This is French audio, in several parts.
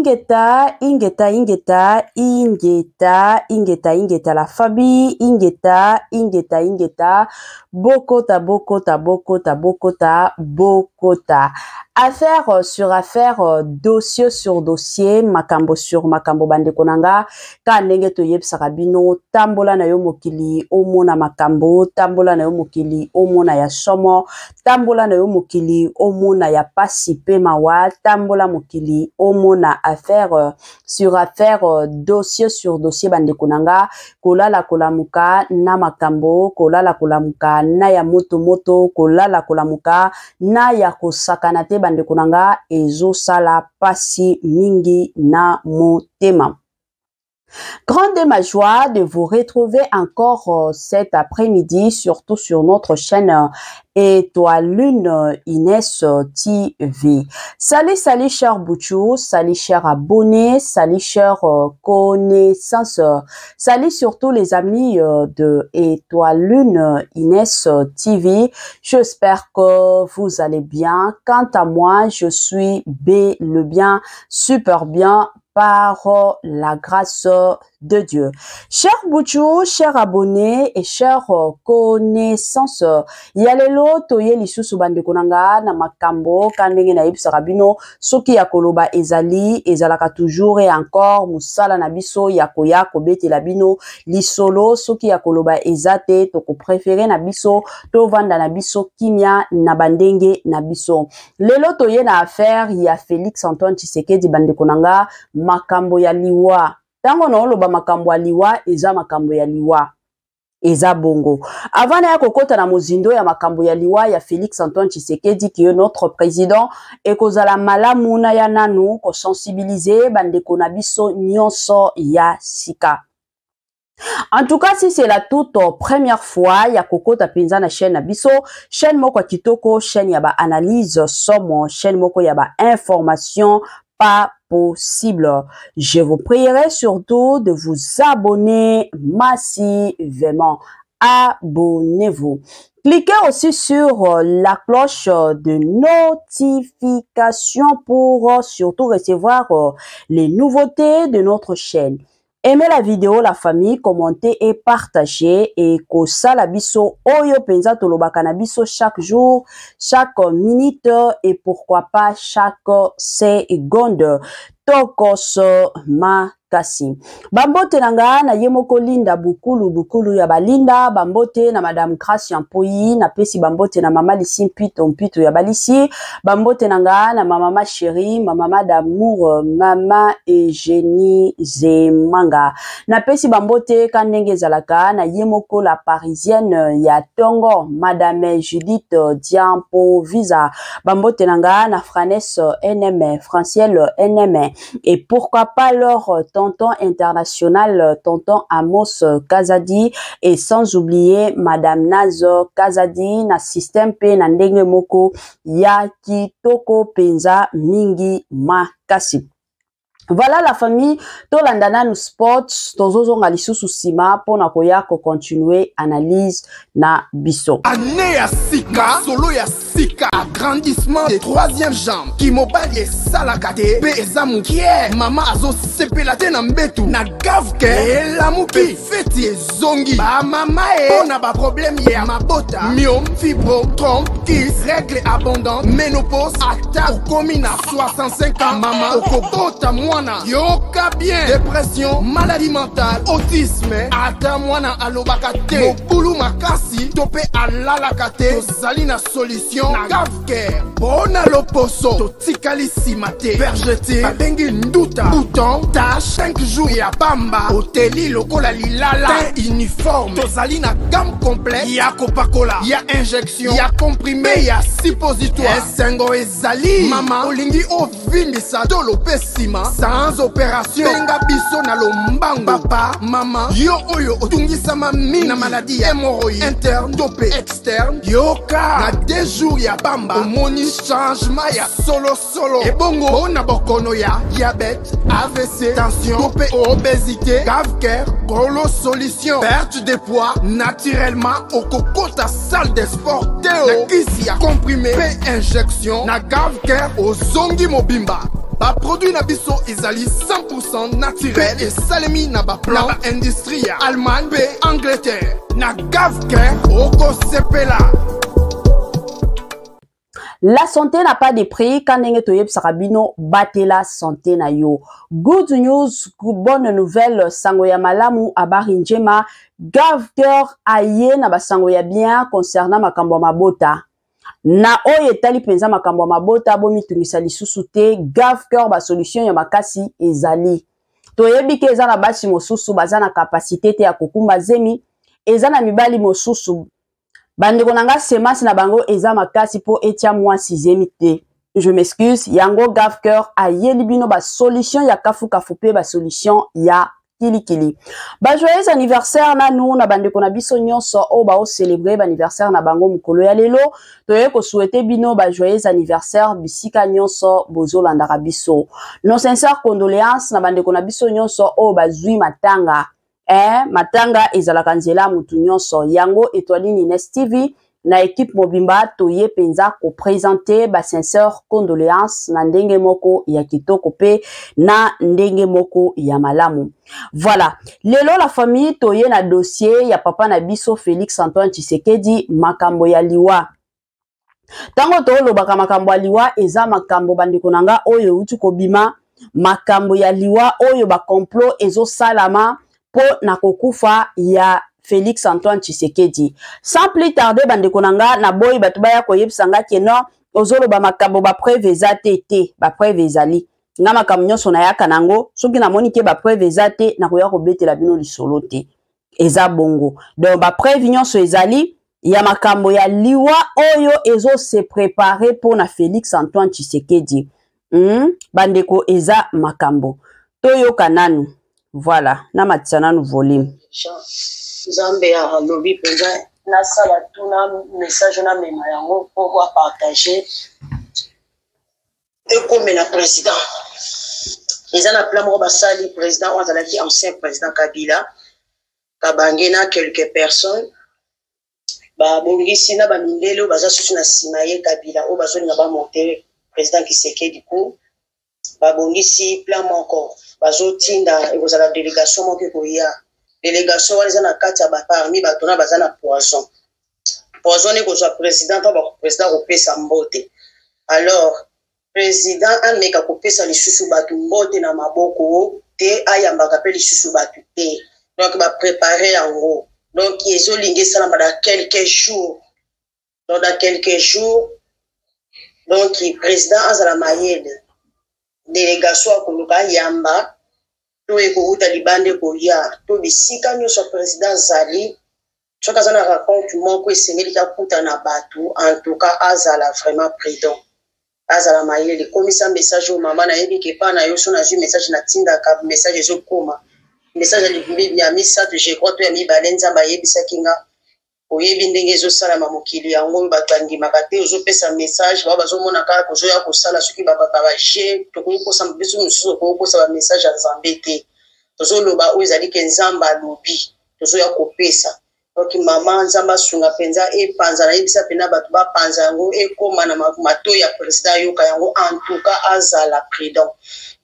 Ingeta, Ingeta, Ingeta, Ingeta, Ingeta, Ingeta, la famille, Ingeta, Ingeta, Ingeta, Bokota, Bokota, Bokota, Bokota, Bokota. Affaire sur affaire, dossier sur dossier, makambo sur makambo bande konanga, ka ndenge to yeb sarabino, tambola na yo mokili, omona makambo, tambola na yo mokili, omona ya somo, tambola na yo mokili, omona ya pasipe mawa, tambola mokili, omona affaire sur affaire, dossier sur dossier bande konanga, kolala kolamuka na makambo, kolala kolamuka na ya moto moto, kolala kolamuka na ya kosakanate bande konanga ezo sala pasi mingi na motema. Grande ma joie de vous retrouver encore cet après-midi, surtout sur notre chaîne Étoile Lune Inès TV. Salut, salut chers Bouchou, salut chers abonnés, salut chers connaissances, salut surtout les amis de Étoile Lune Inès TV. J'espère que vous allez bien. Quant à moi, je suis le bien, super bien, par la grâce de Dieu. Chers Bouchou, chers abonnés et chers connaissances, yalelo toye lisusu bande konanga na makambo kandenge na ibsa rabino soki ya koloba ezali ezalaka toujours et encore musala na biso ya koya kobete la bino lisolo soki ya koloba ezate toko préféré na biso to vanda na biso kimia na bandenge na biso. Lelo toye na affaire ya Félix Antoine Tshisekedi bande konanga makambo ya liwa. Tango na oloba makambo ya liwa eza makambo ya liwa. Eza bongo. Avant na kokota na mozindo ya makambo ya liwa ya Félix Antoine Tshisekedi qui est notre président et kozala malamu na ya nanu ko sensibiliser bandeko na biso nyonso ya sika. En tout cas, si c'est la toute première fois, ya kokota penza na chaîne Abisso, chaîne moko kitoko, chaîne yaba analyse somme, chaîne moko yaba information pas possible. Je vous prierai surtout de vous abonner massivement. Abonnez-vous. Cliquez aussi sur la cloche de notification pour surtout recevoir les nouveautés de notre chaîne. Aimez la vidéo, la famille, commentez et partagez. Et kosala biso oyo penza tolobaka na biso chaque jour, chaque minute et pourquoi pas chaque seconde. Tokos makasi. Bambote nanga na yemoko linda bukulu ya balinda. Bambote na Madame Gracia Mpoyi. Na pesi bambote na Mama Lisi mpito ya balisi. Bambote nanga na Mama Chérie, Mama d'amour, Mama Eugénie Zemanga. Na pesi bambote kandenge zalaka na yemoko la parisienne ya Tongo, Madame Judith Diampo Visa. Bambote nanga na Franès NM, Franciel NM. Et pourquoi pas leur tonton international, tonton Amos Kazadi, et sans oublier Madame Nazo Kazadi, na système P na ndenge moko ya kitoko penza mingi makasi. Voilà la famille, to landana nous sports, tozozo nga lisusu sima, pona koya ko continuer analyse na biso. Année ya sika, solo ya sika, agrandissement des troisième jambes, qui mobile et salakate, pe ezamu kie, mama azo sepelate na mbetu, na gavke, e la muki, feti e zongi, ba mama e, pona ba problème ya mabota, myome, fibro, trompe, kiss, règle abondante, ménopause, ata, okomi na 65 ans, mama, okobota mwana, yoka bien, dépression, maladie mentale, autisme, ata mwana alobakate, mokulu makasi, tope alalakate, tozali na solution, na gavke, bona loposo, totikali simate, vergete, babengi nduta, bouton, tache, 5 jours ya bamba, hoteli lokola lilala, teint uniforme, tozali na gamme complet, ya kopakola, ya injection, ya comprimé, ya suppositoire, esengo ezali, mama, olingi ovindisa, tolo pesima, sans opération, benga biso na lombango, papa, mama, yo oyo, otungisama mini, na maladie, hémorroïde, interne, topé, externe, yoka, na 2 jours ya bamba, omoni changement ya solo, ebongo, ona bokono ya, diabète, AVC, tension, topé, obésité, cave-cœur, golo solution, perte de poids, naturellement, au coco ta salle de sport, théo, na kisi ya comprimé, pe injection, na cave-cœur, au zongi mobimba. ba produit na biso ezali 100% naturel et salemi na ba plan industriel Allemagne pe Angleterre na gavke oko sepela. La santé n'a pas de prix. Quand on est sarabino, battez la santé na yo. Good news, bonne nouvelle. Sangoya malamu abarinjema. Gavker aye na basangoya bien concernant makambo mabota. Na oye tali penza makambo mabota bomi tungisa lisusu te. Gavker ba solution ya makasi ezali. Toyebi ke eza na basi mosusu baza na capacité te ya kokumba zemi. Eza na mibali mosusu. Bandeko nanga semence na bango eza makasi po etia moi 6e te. Je m'excuse, yango Gavker aye libino ba solution ya kafu kafupe ba solution ya kili. Ba joyeux anniversaire na nous na bandeko na biso nyonso o ba o célébrer ba anniversaire na bango mukolo ya lelo. Toye ko souhaiter bino ba joyeux anniversaire bisika nyonso bozo landaka biso. Nos sincères condoléances na bandeko na biso nyonso o ba zui matanga. Matanga ezalaka nzela mutu nyonso yango Étoile Nines TV na équipe mobimba toye penza ko présenter ba sincère condoléances na ndenge moko ya kitoko pe na ndenge moko ya malamu. Voilà, lelo la famille toye na dossier ya papa na biso Félix Antoine Tshisekedi makambo ya liwa. Tango to lobaka makambo ya liwa eza makambo bandeko nanga oyo utu kobima makambo ya liwa oyo ba complot ezo salama po na kokufa ya Félix Antoine Tshisekedi. Sans plus tarder bandeko nanga na boy batubaya koyebisanga keno ozolo ba makambo ba preuve ezate te ba preuve ezali. Nga makambo nyonso na yaka nango soki na moni ke ba preuve ezate na koya kobetela bino lisolo te. Eza bongo. Donc ba preuve nyonso ezali ya makambo ya liwa oyo ezo se préparer pour na Félix Antoine Tshisekedi. Bandeko eza makambo. Toyo kananu. Voilà, na matisana nous volume. Zambe ya lobby penza na sala tuna message na mema yango pour partager et comme na président. Ils en a plein mo basali président ozalaki ancien président Kabila kabangena quelques personnes ba bongisi na ba mindelo baza susu na simaye Kabila o bazoni na ba monter président Tshisekedi ko ba bongisi plein encore bazotinda ekozala délégation moko koya délégation waliza na kati ya parmi batona baza na poison ekozwa président to ba président kopesa mbote. Alors président ameka kopesa lisusu batu mbote na maboko te ayambaka pe lisusu batu te, donc ba préparer yango, donc ezolingi sala dans quelques jours, donc dans quelques jours donc président azala mayele délégation akoluka yamba to ekouta libande koya to bisika nyonso président zali soka zana raconte moko esengeli kakuta na batu. En tout cas azala vraiment prudent, azala mayele komisa message au mama na yebi ke pa na yo so na ju message na tinda ka message zo koma message ya misato je crois to ya mibale nzamba yebisa kinga oyebi ndenge ezosalama mokili yango bato andimaka te ozopesa message bao bazomona kaka kozoya kosala soki babaka baje tokokosa biso mosusu okokosa bamessage ya nzambe te tozoloba oyo ezali ke nzambe alobi tozoya kopesa. Donc mama nzambe asunga mpenza epanza nayebisa mpena bato bapanza yango ekoma na matoi ya président yoka yango. En tout cas azala prudent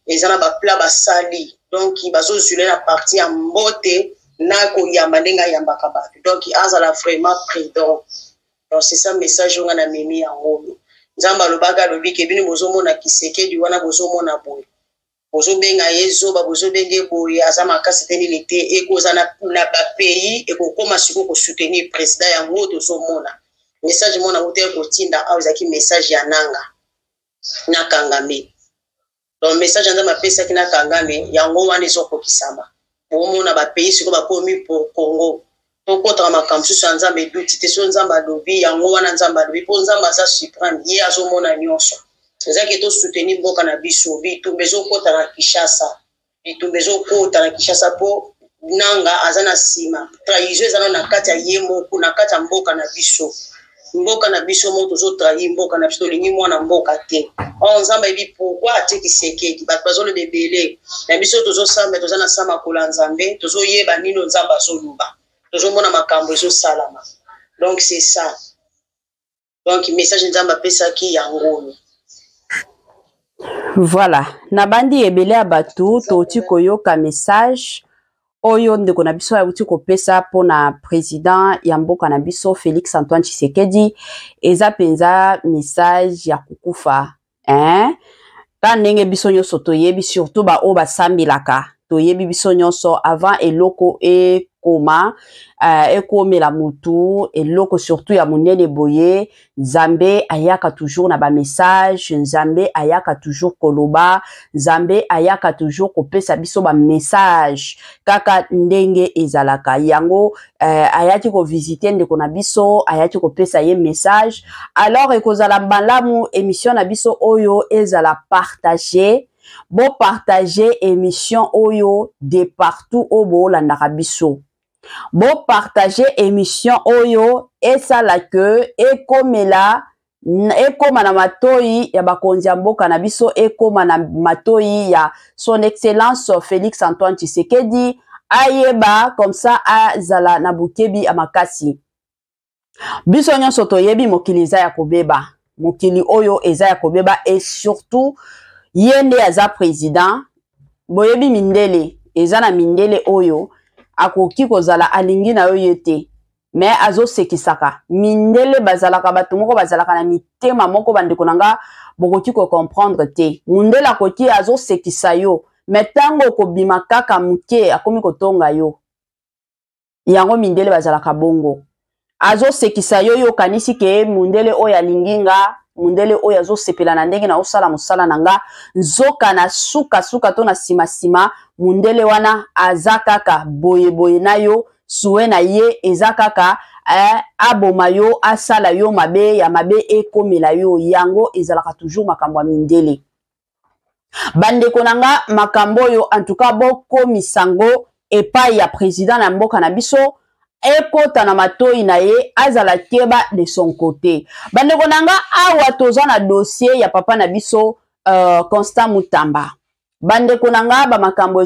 eza na bapla basali donc bazozwile na parti ya mbote na koyamba ndenge ayambaka bato, donc azala vraiment prudent. Donc c'est ça message nga na memi yango nzambe alobaka alobi ke bino bozomona Tshisekedi wana bozomona boye bozobenga yezoba bozobenge boye aza makasi te nini te ekoza na bapays ekokoma siko kosoutenir président yango tozomona message mona kote kotinda awezaki message ya nanga na Kangame. Donc message nzambe apesaki na Kangame yango wana ezokokisama bomona bapays siko bakomi pour Congo tokotaka makambo susu ya nzambe eduti te so nzambe alobi yango wana nzambe alobi mpo nzambe aza supreme ye azomona nyonso ezaki tosoutenir mboka na biso bitumba ezokota na Kinshasa po nanga aza na nsima trahison ezana na kati ya ye moko na kati ya mboka na biso mo tozotrahir mboka na biso tolingi mwana mboka te. Nzambe yebi pourquoi atie Tshisekedi bato bazoloba ebele na biso tozosamba toza na sama kola nzambe tozoyeba nino nzambe azoluba tozomona makambo ezosalama. Donc c'est ça, donc message nzambe apesaki yango. Voilà. Nabandi ebele abatu toti koyoka message oyo ndeko na biso ya uti kopesa pona président ya mboka na biso Félix Antoine Tshisekedi eza penza message ya kukufa ta ndenge biso nyonso toyebi surtout ba o basambelaka toyebi biso nyonso avant eloko ekoma ekomela mutu eloko surtout ya monene boye Nzambe ayaka toujours na ba message Nzambe ayaka toujours koloba Nzambe ayaka toujours kopesa biso ba message kaka ndenge ezalaka yango ayaki ko visiter ndeko na biso ayaki kopesa ye message alors ekozala malamu émission na biso oyo ezala partager bon partager émission oyo de partout au bolandaka biso bon partager émission oyo esala que ekomela ekoma na matoi ya bakonzi ya mboka na biso ekoma na matoi ya son excellence Félix Antoine Tshisekedi ayeba comme ça azala na bukebi amakasi biso nyonso toyebi mokili eza ya kobeba mokili oyo eza ya kobeba et surtout yende aza président boyebi mindele eza na mindele oyo akoki kozala alingi na yo yete mais azo sekisaka mindele bazalaka bato moko bazalaka na mitema moko bandeko nanga bokoki ko comprendre te mindele akoki azo sekisa yo mais tango kobima kaka muke akomi kotonga yo yango mindele bazalaka bongo azo sekisa yo yo kanisi ke mindele oyo alinginga mundele oyo azo sepela na ndenge na osala musala nanga nzoka na suka to na sima mundele wana azakaka boye na yo suwe na ye ezakaka aboma yo asala yo mabe ya mabe ekomela yo yango ezalaka toujours makambo ya mindele bandeko nanga makambo yo en tout cas boko misango epai ya président na mboka na biso ekota na matoi na ye azala keba de son côté bandeko nanga awa toza na dossier ya papa na biso Constant Mutamba bandeko nanga ba makambo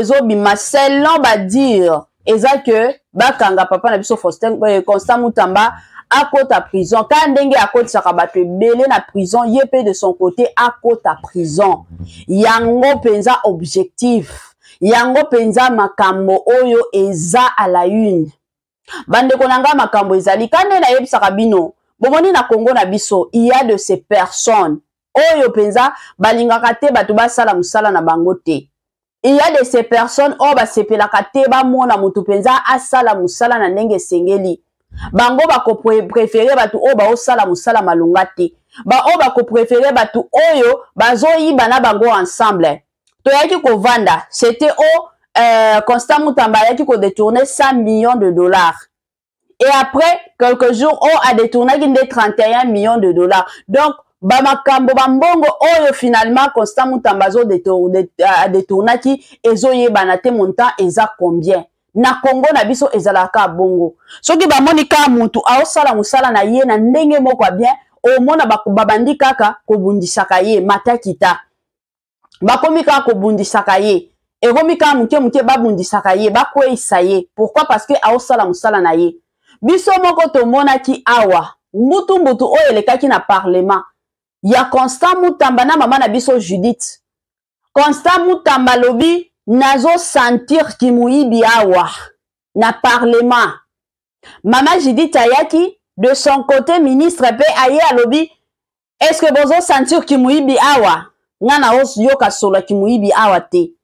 ezobima selon ba dire eza que bakanga papa na biso Constant Mutamba akota prison ka ndenge akotisaka bato ebele na prison ye pe de son côté akota prison yango penza objectif yango penza makambo oyo eza à la une bandeko nanga makambo ezali kande na yebisaka bino bomoni na Congo na biso il y a de ces personnes oyo penza balingaka te bato basala musala na bango te il y a de ces personnes oyo basepelaka te bamona mutu penza asala musala na ndenge sengeli bango bako préférer bato oyo baosala musala malunga te ba oyo bako préférer bato oyo bazoyiba na bango ensemble toyaki kovanda c'était au Constant Mutamba yaki ko détourner 100 millions de dollars et après quelques jours on a détourné 31 millions de dollars donc ba makambo bambongo oyo finalement Constant Mutamba a détourné ki ezoyeba te montant eza combien na Congo na biso ezalaka bongo soki ba monika mutu aosala musala na ye na ndenge moko bien o mona babandi kaka kobundisaka ye matakita bakomi kaka kobundisaka ye ekomi kaka muke babundisaka ye bakweisa ye pourquoi parce que aosala musala na ye biso moko tomonaki awa mbutu oyo elekaki na parlement ya Constant Mutamba na mama na biso Judith Constant Mutamba lobi nazo sentir kimuibi awa na parlement mama Judith ayaki de son côté ministre pe aye alobi est-ce que bozo sentir kimuibi awa ngana yoka solo kimuibi awa te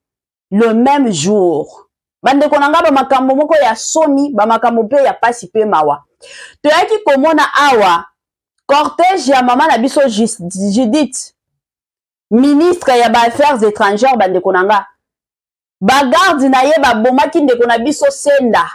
le même jour bandeko nanga ba makambo moko ya soni ba makambo pe ya pasi pe mawa toyaki komona awa cortège ya mama na biso Judith ministre ya ba affaires étrangères bandeko nanga bagarde na ye babomaki ndeko na biso senda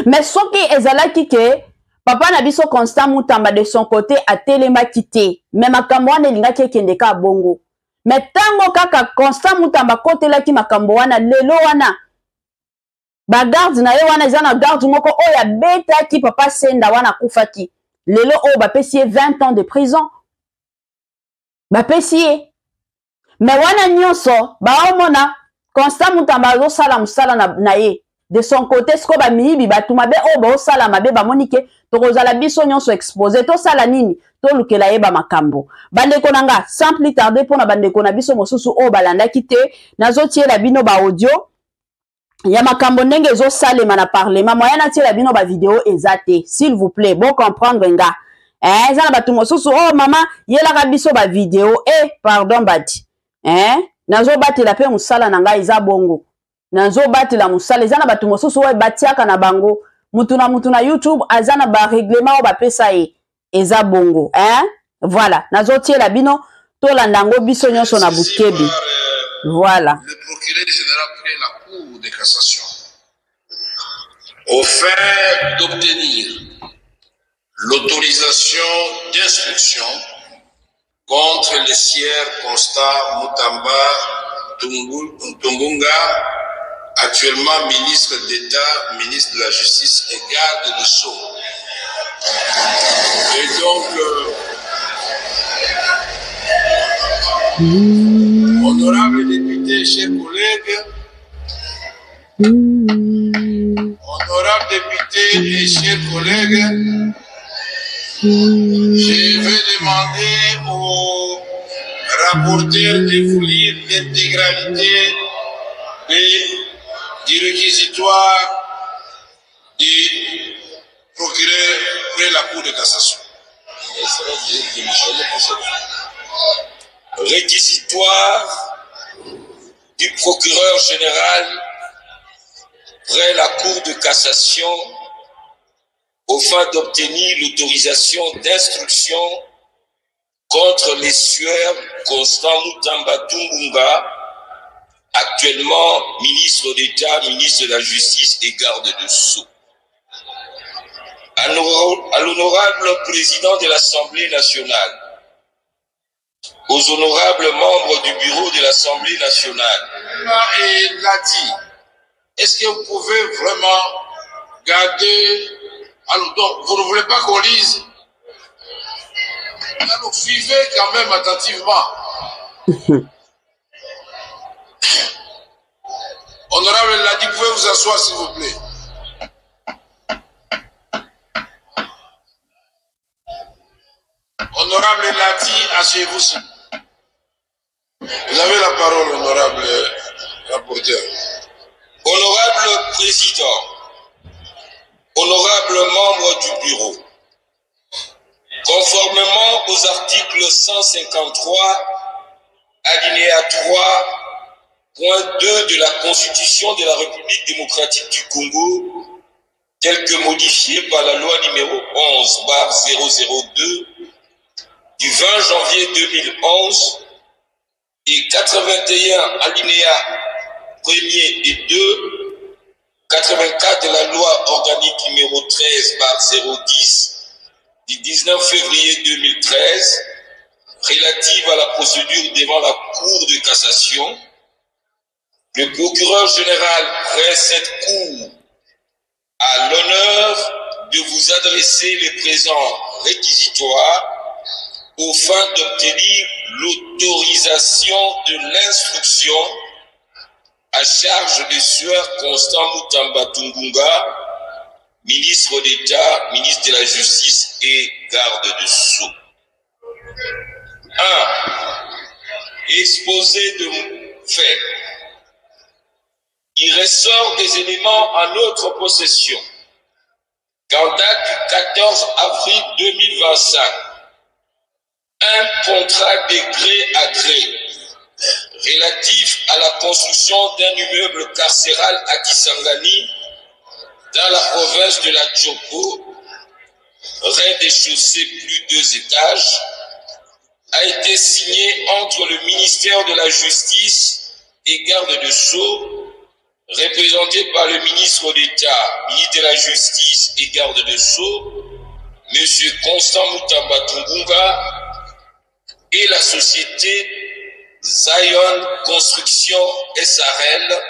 mais soki ezalaki ke papa na biso Constant Mutamba de son côté atelemaki te mais makambo wana elingaki ekende ka bongo mais tango kaka Constant Mutamba kotelaki makambo wana lelo wana bagarde na ye wana eza na garde moko oyo abetaki papa senda wana kufaki lelo oyo bapesi ye 20 ans de prison bapesi ye mais wana nyonso baomona Constant Mutamba azosala musala na ye de son côté ce ko ba miyibi batu mabe o ba osala mabe ba monike to kozala biso nyonso exposé to sala nini to lukela yeba makambo bandeko nanga sans plus tarder pona bandeko na biso mosusu o balandaki te nazotiela bino ba audio ya makambo ndenge ezosalema na parlement moya natiela bino ba video ezate s'il vous plaît bon comprendre nga eza na bato mosusu oh mama yelaka biso ba video pardon badi nazobatela pe musala na ngai eza bongo nazobatela musala eza na bato mosusu oyo batiaka na bango mutu na YouTube aza na ba règlement oyo bapesa ye eza bongo voilà nazotiela bino tolanda ngo biso nyonso na bukebi voilà. Le procureur général près la Cour de cassation au fin d'obtenir l'autorisation d'instruction contre les sieurs Constant Mutamba Tungunga, actuellement ministre d'État, ministre de la Justice et garde de Sceaux. Et donc, honorables députés, chers collègues, honorables députés et chers collègues, je vais demander au rapporteur de vous lire l'intégralité du réquisitoire du procureur près la Cour de cassation. Réquisitoire du procureur général près la Cour de cassation au fin d'obtenir l'autorisation d'instruction contre les sieurs Constant Mutamba Tungunga, actuellement ministre d'État, ministre de la Justice et garde de Sceaux. À l'honorable président de l'Assemblée nationale, aux honorables membres du bureau de l'Assemblée nationale, et l'a dit, est-ce que vous pouvez vraiment garder... Alors donc, vous ne voulez pas qu'on lise? Alors suivez quand même attentivement. Honorable Ladi, vous pouvez vous asseoir s'il vous plaît. Honorable Ladi, asseyez-vous s'il vous plaît. Vous avez la parole, honorable rapporteur. Honorable président, honorables membres du bureau, conformément aux articles 153, alinéa 3, point 2 de la Constitution de la République démocratique du Congo, tel que modifié par la loi numéro 11/002 du 20 janvier 2011 et 81 alinéa 1er et 2, 84 de la loi organique numéro 13/010 du 19 février 2013 relative à la procédure devant la Cour de cassation, le procureur général presse cette Cour à l'honneur de vous adresser les présents réquisitoires aux fins d'obtenir l'autorisation de l'instruction à charge des sieurs Constant Mutamba Tungunga, ministre d'État, ministre de la Justice et garde de Sceaux. 1. Exposé de faits. Il ressort des éléments en notre possession qu'en date du 14 avril 2025, un contrat de gré à gré relatif à la construction d'un immeuble carcéral à Kisangani, dans la province de la Tchoko, rez-de-chaussée plus 2 étages, a été signé entre le ministère de la Justice et garde de Sceaux, représenté par le ministre d'État, ministre de la Justice et garde de Sceaux, M. Constant Mutamba Tungunga, et la société Zion Construction SRL,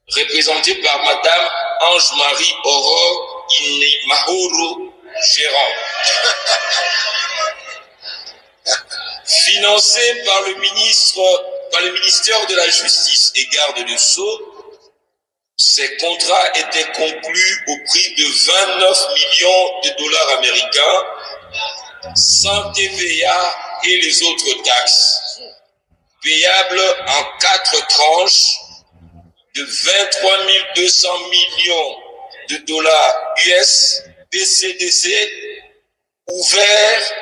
représentée par Madame Ange-Marie Aurore Mahoro, gérant. Financé par le ministère de la Justice et garde de Sceaux, Ces contrats étaient conclus au prix de 29 millions de dollars américains, sans TVA et les autres taxes, payables en 4 tranches de 23 200 millions de dollars US BCDC, ouverts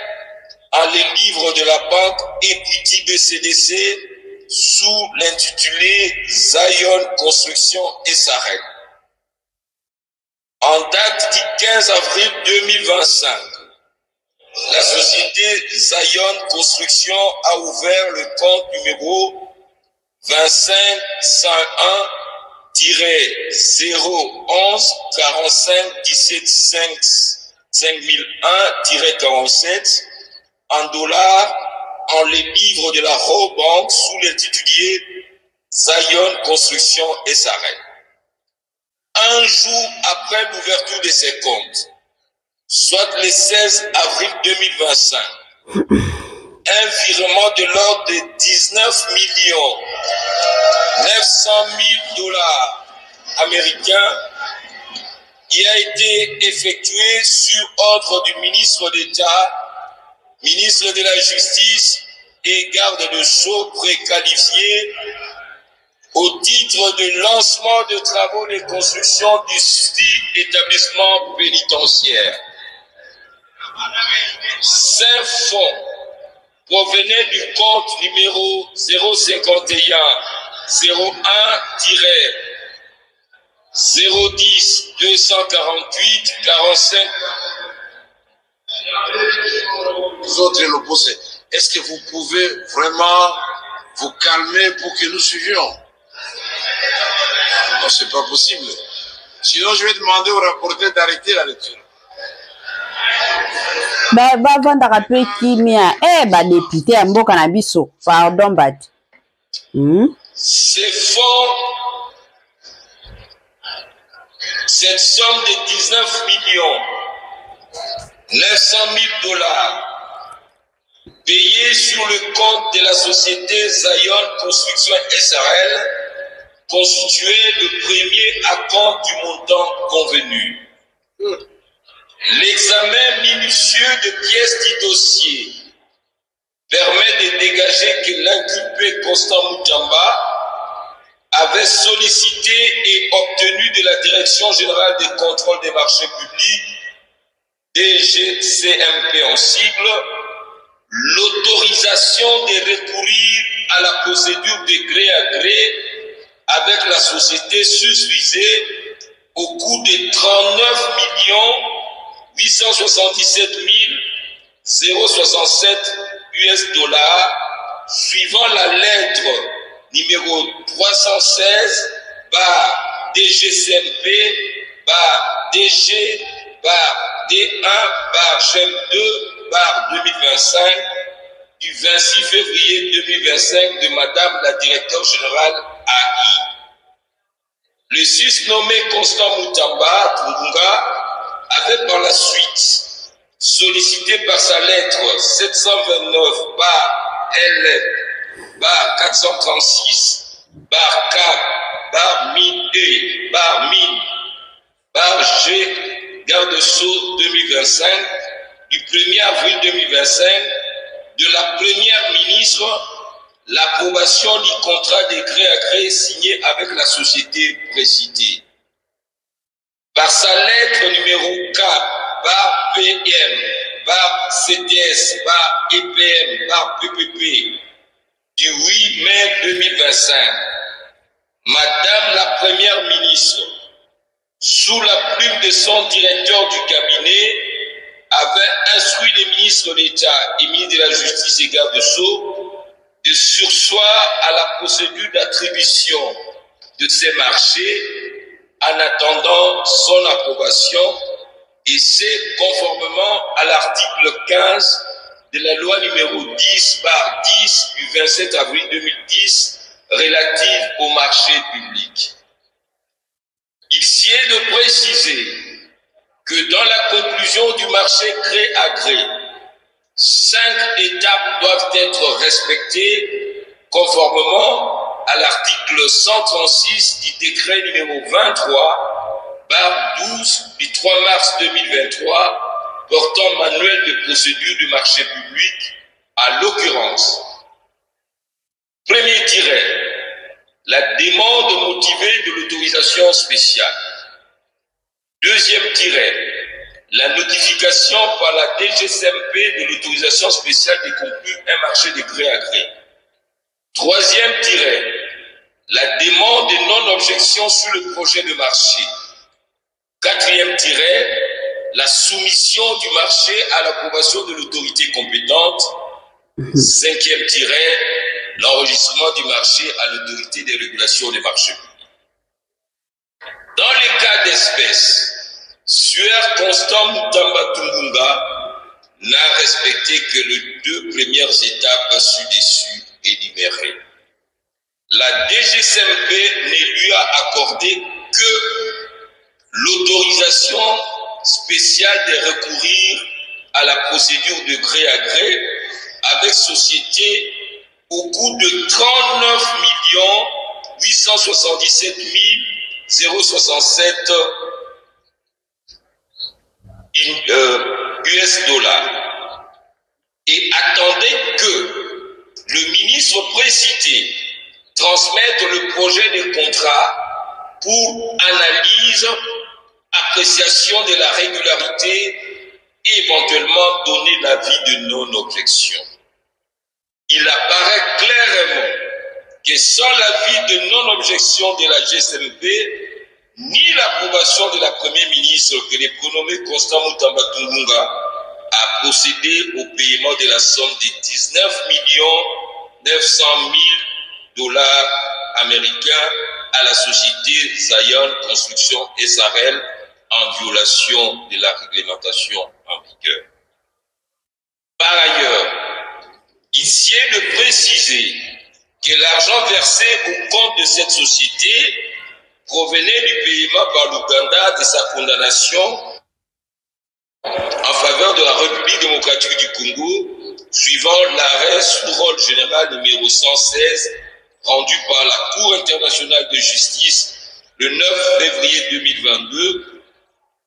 en les livres de la banque Equity BCDC sous l'intitulé Zion Construction SARL. En date du 15 avril 2025, la société Zion Construction a ouvert le compte numéro 25 101-011 45 17 5001-47 en dollars en les livres de la Roe Bank sous l'intitulé Zion Construction SARL. Un jour après l'ouverture de ces comptes, soit le 16 avril 2025, un virement de l'ordre de 19 900 000 dollars américains y a été effectué sur ordre du ministre d'État, ministre de la Justice et garde de sceaux préqualifié au titre de lancement de travaux de construction du site établissement pénitentiaire. Ces fonds provenaient du compte numéro 051 01 010 248 45. Vous autres l'opposé. Est-ce que vous pouvez vraiment vous calmer pour que nous suivions? Non, c'est pas possible. Sinon, je vais demander au rapporteur d'arrêter la lecture. Bavanda pe kimia député ya mboka na biso pardon bat Ces fonds, cette somme de 19 900 000 dollars payés sur le compte de la société Zion Construction SARL constituait le premier acompte du montant convenu. L'examen minutieux de pièces du dossier permet de dégager que l'inculpé Constant Moutamba avait sollicité et obtenu de la Direction générale des contrôles des marchés publics, DGCMP en sigle, l'autorisation de recourir à la procédure de gré à gré avec la société susvisée au coût de 39 877 067 US dollars, suivant la lettre numéro 316 DGCMP DG D1 GEM 2 2025 du 26 février 2025 de Madame la Directeur générale AI. Le susnommé Constant Moutamba Tungunga avait par la suite sollicité par sa lettre 729 LF 436 K 1000 G garde sceaux 2025 du 1er avril 2025 de la première ministre l'approbation du contrat de gré à gré signé avec la société précitée. Par sa lettre numéro 4 PM CTS EPM PPP du 8 mai 2025, Madame la Première ministre, sous la plume de son directeur du cabinet, avait instruit les ministres d'État et ministres de la Justice et garde de sceaux de surseoir à la procédure d'attribution de ces marchés en attendant son approbation, et c'est conformément à l'article 15 de la loi numéro 10/10 du 27 avril 2010 relative au marché public. Il sied de préciser que dans la conclusion du marché gré à gré, 5 étapes doivent être respectées conformément à l'article 136 du décret numéro 23/12 du 3 mars 2023 portant manuel de procédure du marché public, à l'occurrence. Premier tiret, la demande motivée de l'autorisation spéciale. Deuxième tiret, la notification par la DGCMP de l'autorisation spéciale des concours un marché de gré à gré. Troisième tiret, la demande de non-objection sur le projet de marché. Quatrième tiret, la soumission du marché à l'approbation de l'autorité compétente. Cinquième tiret, l'enregistrement du marché à l'autorité des régulations des marchés publics. Dans les cas d'espèce, Suaire Constant Mutamba Tumbunga n'a respecté que les deux premières étapes ci-dessus énumérées. La DGCMP ne lui a accordé que l'autorisation spéciale de recourir à la procédure de gré à gré avec société au coût de 39 877 067 US dollars et attendait que le ministre précité transmette le projet de contrat pour analyse, appréciation de la régularité et éventuellement donner l'avis de non-objection. Il apparaît clairement que sans l'avis de non-objection de la GCMP, ni l'approbation de la première ministre que le prénommé Constant Mutamba Tumbunga a procédé au paiement de la somme de 19 900 000 dollars américains à la société Zion Construction SRL en violation de la réglementation en vigueur. Par ailleurs, il sied de préciser que l'argent versé au compte de cette société provenait du paiement par l'Ouganda de sa condamnation en faveur de la République démocratique du Congo, suivant l'arrêt sous rôle général numéro 116 rendu par la Cour internationale de justice le 9 février 2022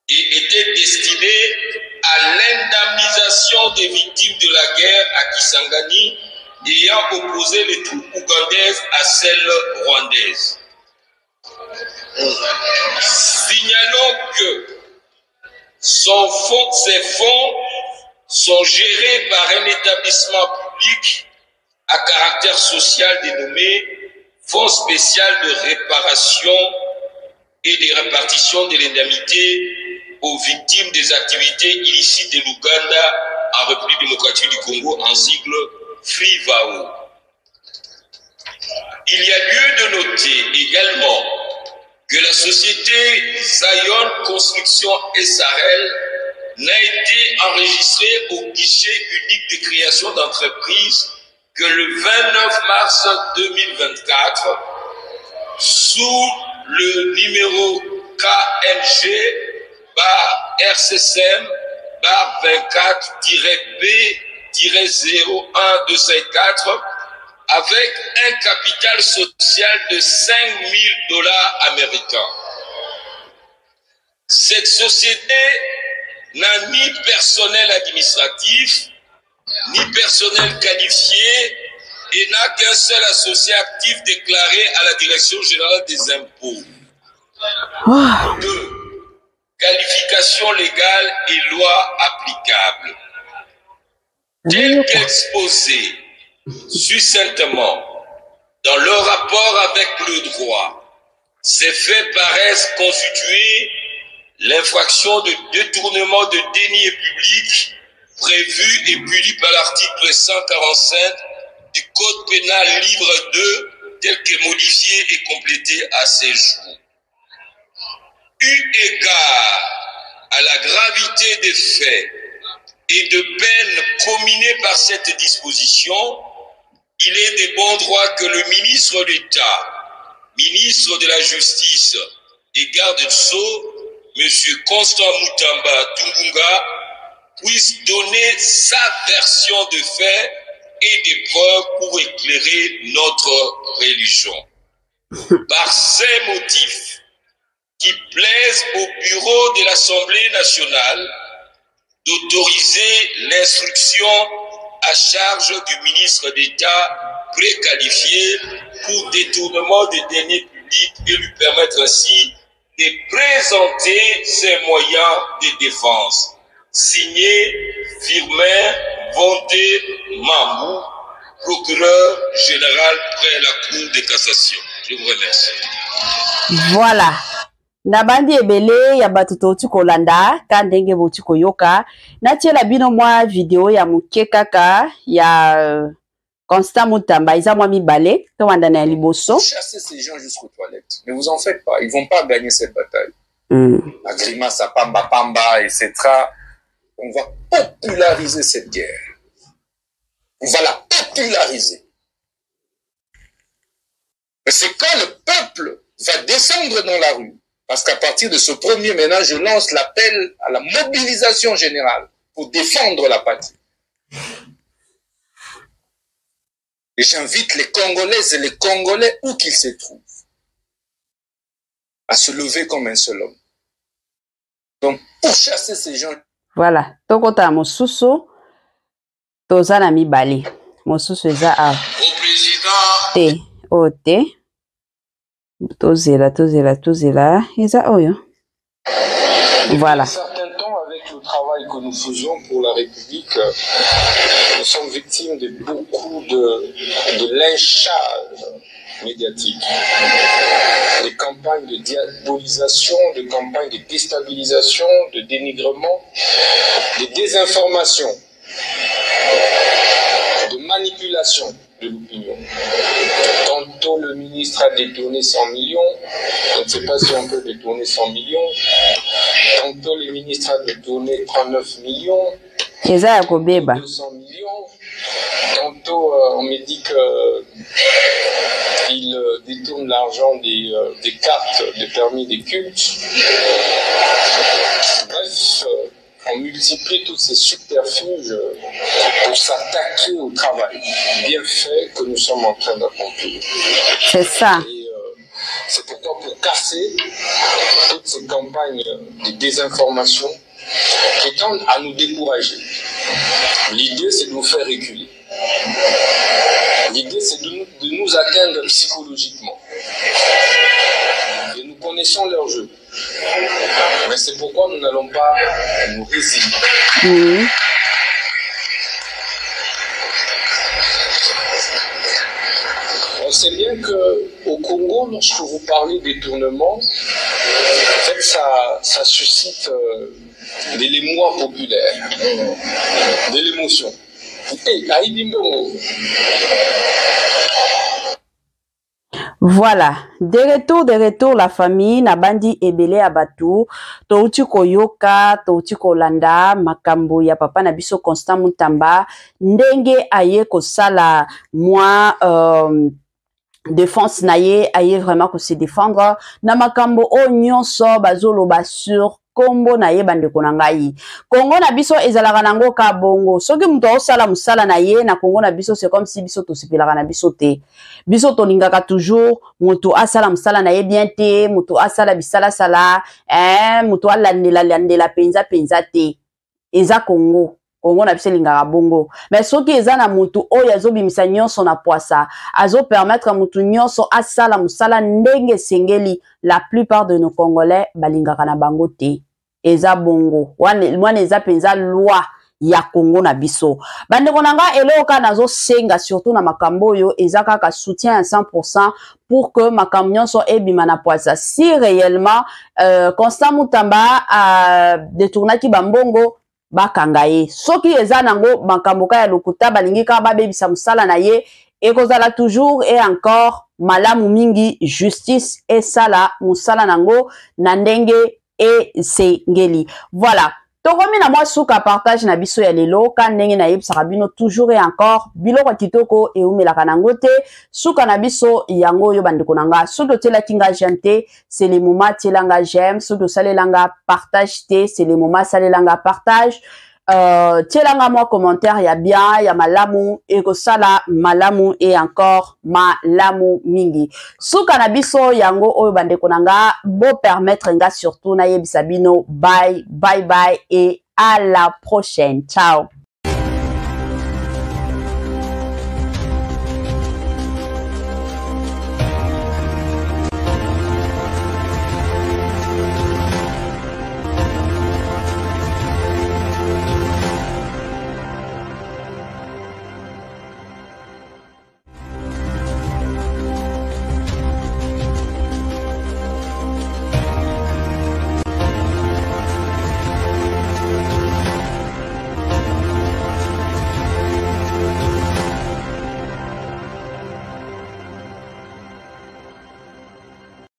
et était destiné à l'indemnisation des victimes de la guerre à Kisangani ayant opposé les troupes ougandaises à celles rwandaises. Signalons que ces fonds sont gérés par un établissement public à caractère social dénommé Fonds spécial de réparation et de répartition de l'indemnité aux victimes des activités illicites de l'Ouganda en République démocratique du Congo, en sigle FRIVAO. Il y a lieu de noter également que la société Zion Construction SRL n'a été enregistrée au guichet unique de création d'entreprise que le 29 mars 2024 sous le numéro KNG-24-B-01254 avec un capital social de 5 000 dollars américains. Cette société n'a ni personnel administratif, ni personnel qualifié et n'a qu'un seul associé actif déclaré à la Direction générale des impôts. 2. Qualification légale et loi applicable. Tel qu'exposé succinctement dans leur rapport avec le droit, ces faits paraissent constituer l'infraction de détournement de deniers publics prévu et puni par l'article 145 du Code pénal livre 2 tel que modifié et complété à ces jours. Eu égard à la gravité des faits et de peines comminées par cette disposition, il est de bon droit que le ministre d'État, ministre de la Justice et garde-sceaux, M. Constant Mutamba Tumbunga, puisse donner sa version de fait et des preuves pour éclairer notre religion. Par ces motifs qui plaisent au bureau de l'Assemblée nationale d'autoriser l'instruction à charge du ministre d'État préqualifié pour détournement des deniers publics et lui permettre ainsi de présenter ses moyens de défense. Signé Firmin Vondé Mamou, procureur général près la Cour de cassation. Je vous remercie. Voilà. Nabandi ebele ya batuto kolanda kandenge boti koyoka na tiela bino mwa video ya muke kaka ya Constant Mutamba iza mwa mibale to wandana ya liboso. Chasser ces gens jusqu'aux toilettes. Ne vous en faites pas, ils vont pas gagner cette bataille. La grimace à Pamba Pamba, etc. On va populariser cette guerre. On va la populariser. Mais c'est quand le peuple va descendre dans la rue. Parce qu'à partir de ce premier ménage, je lance l'appel à la mobilisation générale pour défendre la patrie. Et j'invite les Congolaises et les Congolais, où qu'ils se trouvent, à se lever comme un seul homme. Donc, pour chasser ces gens... Voilà. Tokota mosusu, tozana mibale. Mosusu eza a. Au président... Te. Tozela. Eza oyo. Voilà. Depuis un certain temps, avec le travail que nous faisons pour la République, nous sommes victimes de beaucoup de lynchage médiatique, des campagnes de diabolisation, des campagnes de déstabilisation, de dénigrement, de désinformation, de manipulation de l'opinion. Tantôt le ministre a détourné 100 millions, je ne sais pas si on peut détourner 100 millions. Tantôt le ministre a détourné 39 millions, 200 millions. Tantôt on me dit qu'il détourne l'argent des cartes de permis des cultes. Bref, on multiplie tous ces subterfuges pour s'attaquer au travail bien fait que nous sommes en train d'accomplir. C'est ça. Et c'est pourquoi pour casser toutes ces campagnes de désinformation qui tendent à nous décourager. L'idée, c'est de nous faire reculer. L'idée, c'est de nous atteindre psychologiquement. Et nous connaissons leur jeu. Mais c'est pourquoi nous n'allons pas nous résigner. On sait bien qu'au Congo, lorsque vous parlez détournement, en fait, ça suscite de l'émoi populaire, de l'émotion. Voilà, de retour la famille nabandi ebele abatu touti koyoka touti kolanda makambo ya papa na biso Constant Mutamba ndenge aye kosala moi défense na ye aye vraiment ko se défendre na makambo o nyonso bazoloba sur kombo na ye bandeko na ngai. Kongo na biso ezalaka nango ka bongo. Soki muto osala musala na ye na Kongo na biso c'est comme si biso tosepelaka na biso te. Biso tolingaka toujours muto asala musala na ye bien te, muto asala bisala sala, muto alandela penza te. Eza Kongo. Kongo na biso lingaka bongo. Mais soki eza na mutu oyo azobimisa nyonso na poasa, azo permettre mutu nyonso asala musala ndenge sengeli, la plupart de nos Congolais balingaka na bango te. Eza bongo. Wana eza penza loi ya Congo na biso. Bandeko nanga eloka nazo senga surtout na makambo yo eza kaka soutien à 100% pour que makambo nyonso ebima na poasa. Si réellement Constant Mutamba a détournaki bambongo bakanga ye. Soki eza nango makambo ka ya lokuta balingi ka babebisa musala na ye ekozala toujours et encore malamu mingi justice et sala musala nango na ndenge et sengeli. Voilà. Tokomi na mwa suka partage na biso ya lelo ka ndenge na yebisaka bino toujours et encore biloko kitoko e umelaka nango te suka na biso yango yo bandeko nanga soto tela kinga jante c'est le moment telanga j'aime soto salelanga partage te c'est le moment salelanga partage tielanga moi commentaire ya bien ya malamu ekosala malamu et encore malamu mingi suka na biso yango oyo bandeko nanga bo permettre nga surtout na yebisa bino bye bye bye et à la prochaine ciao.